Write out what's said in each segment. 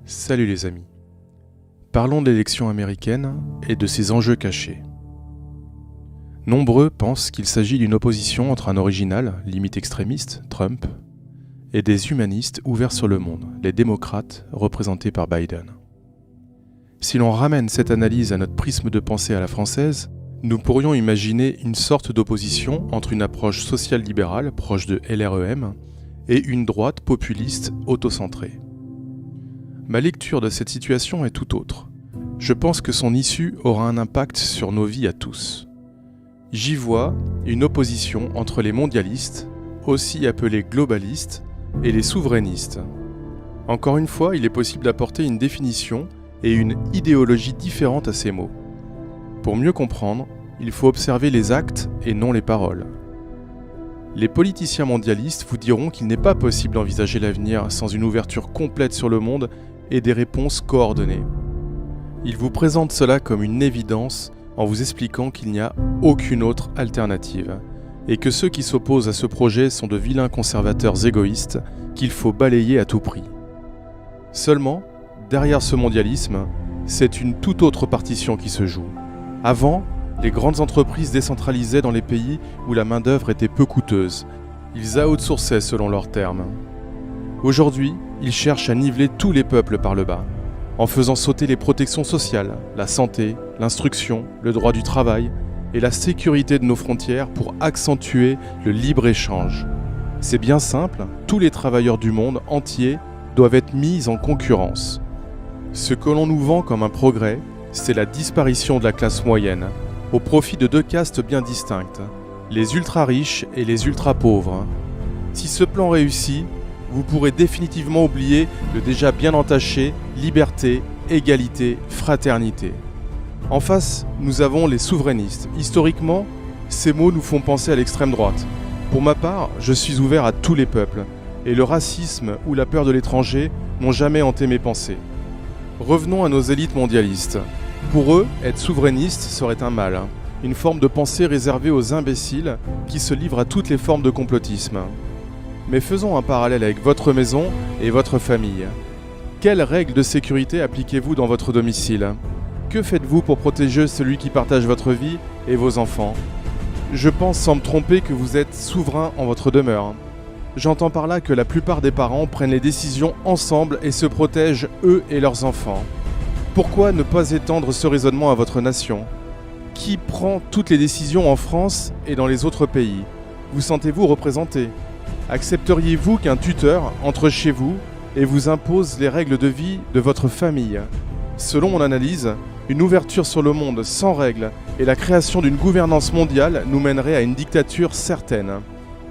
Salut les amis. Parlons de l'élection américaine et de ses enjeux cachés. Nombreux pensent qu'il s'agit d'une opposition entre un original, limite extrémiste, Trump, et des humanistes ouverts sur le monde, les démocrates, représentés par Biden. Si l'on ramène cette analyse à notre prisme de pensée à la française, nous pourrions imaginer une sorte d'opposition entre une approche sociale-libérale, proche de LREM, et une droite populiste autocentrée. Ma lecture de cette situation est tout autre. Je pense que son issue aura un impact sur nos vies à tous. J'y vois une opposition entre les mondialistes, aussi appelés globalistes, et les souverainistes. Encore une fois, il est possible d'apporter une définition et une idéologie différente à ces mots. Pour mieux comprendre, il faut observer les actes et non les paroles. Les politiciens mondialistes vous diront qu'il n'est pas possible d'envisager l'avenir sans une ouverture complète sur le monde et des réponses coordonnées. Ils vous présentent cela comme une évidence en vous expliquant qu'il n'y a aucune autre alternative et que ceux qui s'opposent à ce projet sont de vilains conservateurs égoïstes qu'il faut balayer à tout prix. Seulement, derrière ce mondialisme, c'est une toute autre partition qui se joue. Avant, les grandes entreprises décentralisaient dans les pays où la main-d'œuvre était peu coûteuse. Ils outsourçaient selon leurs termes. Aujourd'hui, ils cherchent à niveler tous les peuples par le bas, en faisant sauter les protections sociales, la santé, l'instruction, le droit du travail et la sécurité de nos frontières pour accentuer le libre-échange. C'est bien simple, tous les travailleurs du monde entier doivent être mis en concurrence. Ce que l'on nous vend comme un progrès, c'est la disparition de la classe moyenne, au profit de deux castes bien distinctes, les ultra-riches et les ultra-pauvres. Si ce plan réussit, vous pourrez définitivement oublier le déjà bien entaché liberté, égalité, fraternité. En face, nous avons les souverainistes. Historiquement, ces mots nous font penser à l'extrême droite. Pour ma part, je suis ouvert à tous les peuples, et le racisme ou la peur de l'étranger n'ont jamais hanté mes pensées. Revenons à nos élites mondialistes. Pour eux, être souverainiste serait un mal, une forme de pensée réservée aux imbéciles qui se livrent à toutes les formes de complotisme. Mais faisons un parallèle avec votre maison et votre famille. Quelles règles de sécurité appliquez-vous dans votre domicile ? Que faites-vous pour protéger celui qui partage votre vie et vos enfants ? Je pense sans me tromper que vous êtes souverain en votre demeure. J'entends par là que la plupart des parents prennent les décisions ensemble et se protègent eux et leurs enfants. Pourquoi ne pas étendre ce raisonnement à votre nation ? Qui prend toutes les décisions en France et dans les autres pays ? Vous sentez-vous représenté ? Accepteriez-vous qu'un tuteur entre chez vous et vous impose les règles de vie de votre famille ? Selon mon analyse, une ouverture sur le monde sans règles et la création d'une gouvernance mondiale nous mènerait à une dictature certaine.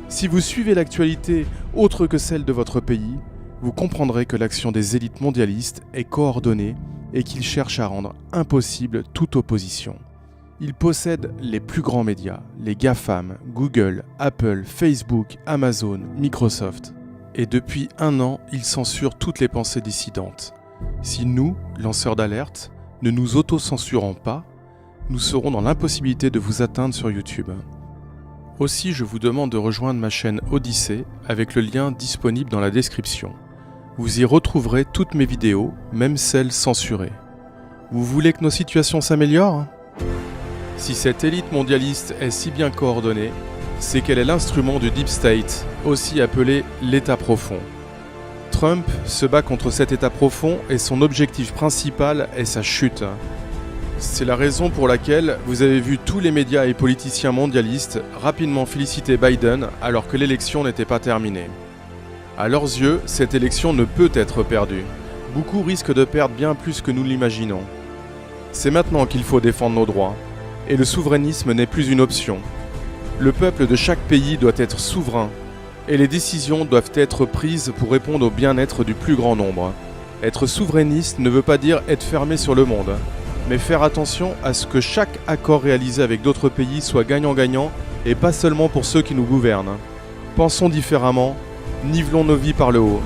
Si vous suivez l'actualité autre que celle de votre pays, vous comprendrez que l'action des élites mondialistes est coordonnée et qu'ils cherchent à rendre impossible toute opposition. Ils possèdent les plus grands médias, les GAFAM, Google, Apple, Facebook, Amazon, Microsoft. Et depuis 1 an, ils censurent toutes les pensées dissidentes. Si nous, lanceurs d'alerte, ne nous auto-censurons pas, nous serons dans l'impossibilité de vous atteindre sur YouTube. Aussi, je vous demande de rejoindre ma chaîne Odyssée avec le lien disponible dans la description. Vous y retrouverez toutes mes vidéos, même celles censurées. Vous voulez que nos situations s'améliorent ? Si cette élite mondialiste est si bien coordonnée, c'est qu'elle est l'instrument du Deep State, aussi appelé l'État profond. Trump se bat contre cet État profond et son objectif principal est sa chute. C'est la raison pour laquelle vous avez vu tous les médias et politiciens mondialistes rapidement féliciter Biden alors que l'élection n'était pas terminée. À leurs yeux, cette élection ne peut être perdue. Beaucoup risquent de perdre bien plus que nous l'imaginons. C'est maintenant qu'il faut défendre nos droits. Et le souverainisme n'est plus une option. Le peuple de chaque pays doit être souverain, et les décisions doivent être prises pour répondre au bien-être du plus grand nombre. Être souverainiste ne veut pas dire être fermé sur le monde, mais faire attention à ce que chaque accord réalisé avec d'autres pays soit gagnant-gagnant, et pas seulement pour ceux qui nous gouvernent. Pensons différemment, nivelons nos vies par le haut.